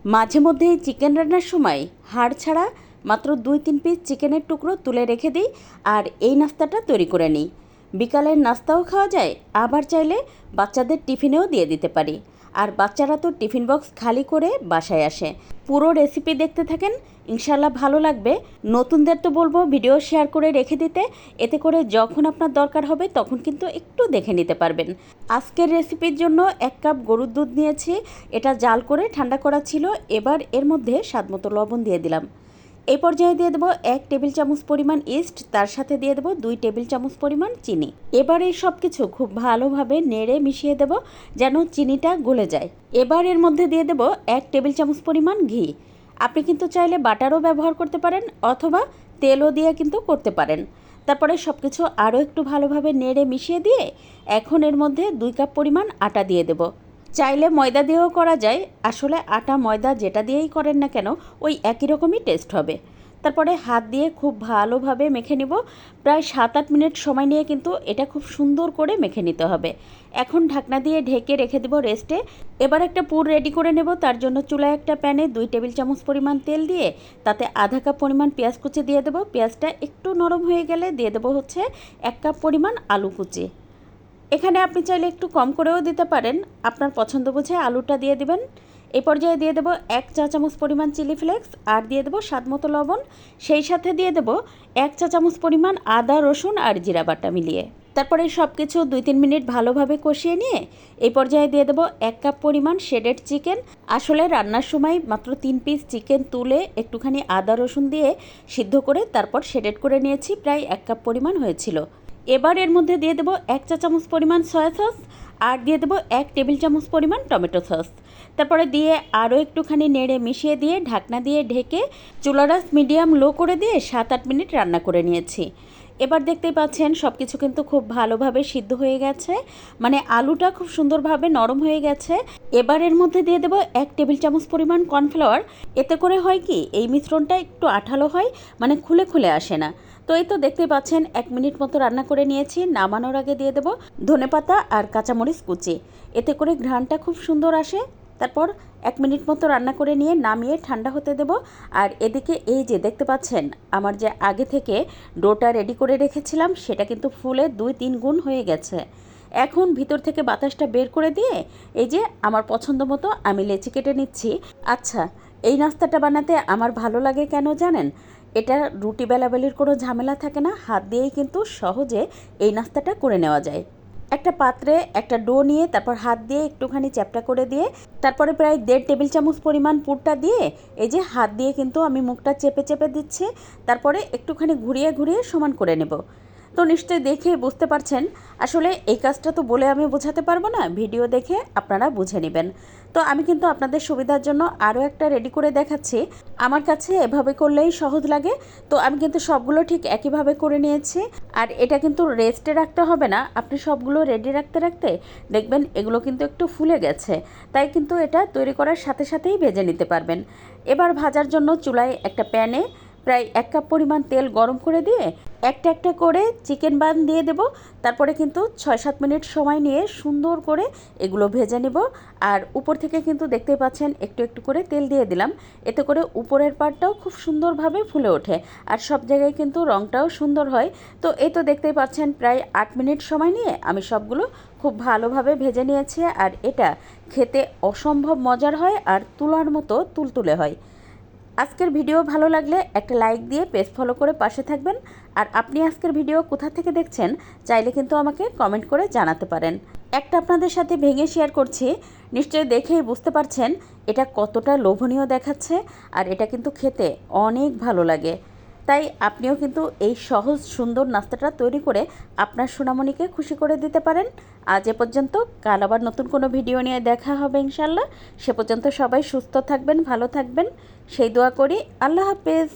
মাঝে মধ্যেই চিকেন রান্নার সময় হাড় ছাড়া মাত্র 2-3 পিস চিকেনের টুকরো তুলে রেখে দিই আর এই নাস্তাটা তৈরি করে নিই। বিকালের নাস্তাও খাওয়া যায়, আবার চাইলে বাচ্চাদের টিফিনেও দিয়ে দিতে পারি। আর বাচ্চারা তো টিফিন বক্স খালি করে বাসায় আসে। পুরো রেসিপি দেখতে থাকেন, ইনশাল্লাহ ভালো লাগবে। নতুনদের তো বলবো ভিডিও শেয়ার করে রেখে দিতে, এতে করে যখন আপনার দরকার হবে তখন কিন্তু একটু দেখে নিতে পারবেন। আজকের রেসিপির জন্য 1 কাপ গরুর দুধ নিয়েছি, এটা জাল করে ঠান্ডা করা ছিল। এবার এর মধ্যে স্বাদমতো লবণ দিয়ে দিলাম। এই পর্যায়ে দিয়ে দেবো 1 টেবিল চামচ পরিমাণ ইস্ট, তার সাথে দিয়ে দেবো 2 টেবিল চামচ পরিমাণ চিনি। এবার এই সব কিছু খুব ভালোভাবে নেড়ে মিশিয়ে দেবো যেন চিনিটা গলে যায়। এবার এর মধ্যে দিয়ে দেবো 1 টেবিল চামচ পরিমাণ ঘি। আপনি কিন্তু চাইলে বাটারও ব্যবহার করতে পারেন অথবা তেলও দিয়ে কিন্তু করতে পারেন। তারপরে সব কিছু আরও একটু ভালোভাবে নেড়ে মিশিয়ে দিয়ে এখন এর মধ্যে 2 কাপ পরিমাণ আটা দিয়ে দেবো। চাইলে ময়দা দিয়েও করা যায়, আসলে আটা ময়দা যেটা দিয়েই করেন না কেন ওই একই রকমই টেস্ট হবে। তারপরে হাত দিয়ে খুব ভালোভাবে মেখে নিব। প্রায় 7-8 মিনিট সময় নিয়ে কিন্তু এটা খুব সুন্দর করে মেখে নিতে হবে। এখন ঢাকনা দিয়ে ঢেকে রেখে দেব রেস্টে। এবার একটা পুর রেডি করে নেব। তার জন্য চুলায় একটা প্যানে 2 টেবিল চামচ পরিমাণ তেল দিয়ে তাতে আধা কাপ পরিমাণ পেঁয়াজ কুচি দিয়ে দেবো। পেঁয়াজটা একটু নরম হয়ে গেলে দিয়ে দেবো হচ্ছে 1 কাপ পরিমাণ আলু কুচি। এখানে আপনি চাইলে একটু কম করেও দিতে পারেন, আপনার পছন্দ বুঝে আলুটা দিয়ে দিবেন। এই পর্যায়ে দিয়ে দেবো 1 চা চামচ পরিমাণ চিলি ফ্লেক্স আর দিয়ে দেবো স্বাদমতো লবণ। সেই সাথে দিয়ে দেবো 1 চা চামচ পরিমাণ আদা রসুন আর জিরা বাটা মিলিয়ে। তারপরে সব কিছু 2-3 মিনিট ভালোভাবে কষিয়ে নিয়ে এই পর্যায়ে দিয়ে দেবো 1 কাপ পরিমাণ শেডেড চিকেন। আসলে রান্নার সময় মাত্র 3 পিস চিকেন তুলে একটুখানি আদা রসুন দিয়ে সিদ্ধ করে তারপর শেডেড করে নিয়েছি, প্রায় 1 কাপ পরিমাণ হয়েছিল। এবার এর মধ্যে দিয়ে দেবো 1 চা চামচ পরিমাণ সয়া সস আর দিয়ে দেবো 1 টেবিল চামচ পরিমাণ টমেটো সস। তারপরে দিয়ে আরও একটুখানি নেড়ে মিশিয়ে দিয়ে ঢাকনা দিয়ে ঢেকে চুলার আঁচ মিডিয়াম লো করে দিয়ে 7-8 মিনিট রান্না করে নিয়েছি। এবার দেখতেই পাচ্ছেন সব কিছু কিন্তু খুব ভালোভাবে সিদ্ধ হয়ে গেছে, মানে আলুটা খুব সুন্দরভাবে নরম হয়ে গেছে। এবার এর মধ্যে দিয়ে দেবো 1 টেবিল চামচ পরিমাণ কর্নফ্লাওয়ার। এতে করে হয় কি, এই মিশ্রণটা একটু আঠালো হয়, মানে খুলে খুলে আসে না। তো এই তো দেখতেই পাচ্ছেন 1 মিনিট মতো রান্না করে নিয়েছি। নামানোর আগে দিয়ে দেবো ধনেপাতা আর কাঁচামরিচ কুচি, এতে করে ঘ্রাণটা খুব সুন্দর আসে। তারপর 1 মিনিট মতো রান্না করে নিয়ে নামিয়ে ঠান্ডা হতে দেব। আর এদিকে এই যে দেখতে পাচ্ছেন আমার যে আগে থেকে ডোটা রেডি করে রেখেছিলাম সেটা কিন্তু ফুলে 2-3 গুণ হয়ে গেছে। এখন ভিতর থেকে বাতাসটা বের করে দিয়ে এই যে আমার পছন্দ মতো আমি লেচি কেটে নিচ্ছি। আচ্ছা, এই নাস্তাটা বানাতে আমার ভালো লাগে কেন জানেন? এটা রুটি বেলাবেলির কোনো ঝামেলা থাকে না, হাত দিয়েই কিন্তু সহজে এই নাস্তাটা করে নেওয়া যায়। একটা পাত্রে একটা ডো নিয়ে তারপর হাত দিয়ে একটুখানি চ্যাপটা করে দিয়ে তারপরে প্রায় 1.5 টেবিল চামচ পরিমাণ পুরটা দিয়ে এই যে হাত দিয়ে কিন্তু আমি মুখটা চেপে চেপে দিচ্ছি। তারপরে একটুখানি ঘুরিয়ে ঘুরিয়ে সমান করে নেব। তো নিশ্চয়ই দেখে বুঝতে পারছেন, আসলে এই কাজটা তো বলে আমি বোঝাতে পারবো না, ভিডিও দেখে আপনারা বুঝে নেবেন। তো আমি কিন্তু আপনাদের সুবিধার জন্য আরও একটা রেডি করে দেখাচ্ছি। আমার কাছে এভাবে করলেই সহজ লাগে, তো আমি কিন্তু সবগুলো ঠিক একইভাবে করে নিয়েছি। আর এটা কিন্তু রেস্টে রাখতে হবে না, আপনি সবগুলো রেডি রাখতে রাখতে দেখবেন এগুলো কিন্তু একটু ফুলে গেছে, তাই কিন্তু এটা তৈরি করার সাথে সাথেই ভেজে নিতে পারবেন। এবার ভাজার জন্য চুলায় একটা প্যানে প্রায় 1 কাপ পরিমাণ তেল গরম করে দিয়ে একটা একটা করে চিকেন বান দিয়ে দেব। তারপরে কিন্তু 6-7 মিনিট সময় নিয়ে সুন্দর করে এগুলো ভেজে নেব। আর উপর থেকে কিন্তু দেখতেই পাচ্ছেন একটু একটু করে তেল দিয়ে দিলাম, এতে করে উপরের পাটটাও খুব সুন্দরভাবে ফুলে ওঠে আর সব জায়গায় কিন্তু রঙটাও সুন্দর হয়। তো এই তো দেখতেই পাচ্ছেন প্রায় 8 মিনিট সময় নিয়ে আমি সবগুলো খুব ভালোভাবে ভেজে নিয়েছি। আর এটা খেতে অসম্ভব মজার হয় আর তুলার মতো তুলতুলে হয়। আজকের ভিডিও ভালো লাগলে একটা লাইক দিয়ে পেজ ফলো করে পাশে থাকবেন। আর আপনি আজকের ভিডিও কোথা থেকে দেখছেন চাইলে কিন্তু আমাকে কমেন্ট করে জানাতে পারেন। একটা আপনাদের সাথে ভেঙে শেয়ার করছি, নিশ্চয়ই দেখেই বুঝতে পারছেন এটা কতটা লোভনীয় দেখাচ্ছে আর এটা কিন্তু খেতে অনেক ভালো লাগে। তাই আপনিও কিন্তু এই সহজ সুন্দর নাস্তাটা তৈরি করে আপনার সোনামণিকে খুশি করে দিতে পারেন। আজ এ পর্যন্ত, কাল আবার নতুন কোনো ভিডিও নিয়ে দেখা হবে ইনশাল্লাহ। সে পর্যন্ত সবাই সুস্থ থাকবেন, ভালো থাকবেন, সেই দোয়া করি। আল্লাহ হাফেজ।